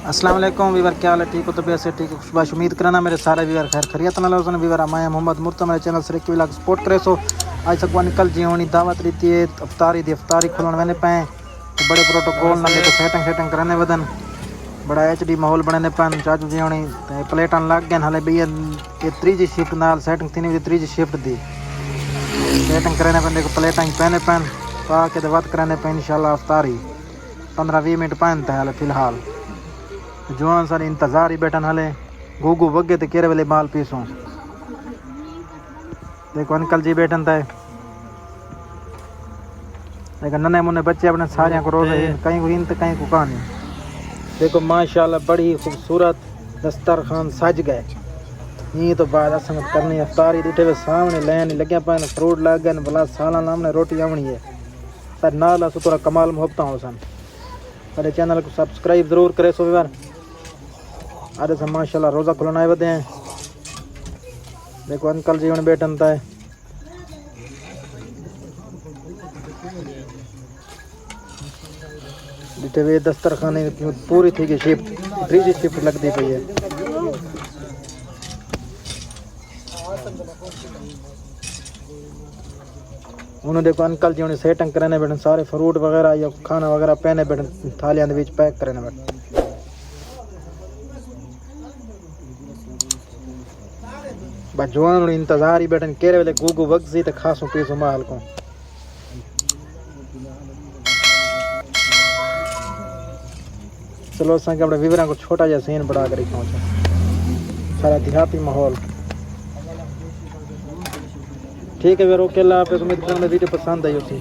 अस्सलाम वालेकुम वीवर, क्या हाल है? ठीक हो? तबीयत से ठीक हो? खुशबाश उम्मीद करना मेरे सारे वीवर खैर खरीत ना लोसन वीवर मैं मोहम्मद मुर्तज़ा मेरे चैनल से व्लॉग सपोर्ट करे सो आज तक निकल जी होनी दावत रीती है अफ्तारी खुलन वेने पे तो बड़े प्रोटोकॉल ना देखो सेटिंग कराने बदन बड़ा HD माहौल बनने पैन चाचू जी होनी प्लेटां लग गए हाले भैया ये त्रीजी शिफ्ट नाल सेटिंग थी नहीं त्रीजी शिफ्ट दी सेटिंग कराने पैन देखो प्लेटां पहने पैन पा के बात कराने पे इंशाल्लाह अफ्तारी 15-20 मिनट पैन हाले फिलहाल जवान सारे इंतजार ही बैठन हले घूघू वगे तो केरे वेले बाल पीसूं देखो अंकल जी बैठन था लेकिन नन्हे मुन्ने बच्चे अपने सारे को रोज कहीं को इन तो कहीं को कहानी देखो माशाल्लाह बड़ी खूबसूरत दस्तरखान सज गए ये तो बाद असमत करनी अफ्तारी दिखे वे सामने लैन लगे पैन फ्रूट लग गए भला साला नामने रोटी आवनी है पर नाल सुतरा कमाल मोहब्बत हो सन मेरे चैनल को सब्सक्राइब जरूर करे सो यार अरे सब माशाल्लाह रोज़ा खुलना आए बदे हैं देखो अंकल जी उन्हें बैठन था जिथे वे दस्तरखाने पूरी थी कि शिफ्ट त्रीजी शिफ्ट लगती पई है उन्होंने देखो अंकल जी उन्हें सेटिंग कराने बैठन सारे फ्रूट वगैरह या खाना वगैरह पहने बैठन थालियां दे विच पैक कराने बैठन बजवान इंतजार ही बैठन केरे वेले गूगू वक्सी ते खासू पीसू माल को चलो असा अपने विवरण को छोटा जहा सीन बढ़ा कर पहुंचा सारा देहाती माहौल ठीक है फिर ओके अल्लाह हाफिज़। उम्मीद करता हूं वीडियो पसंद आई होगी।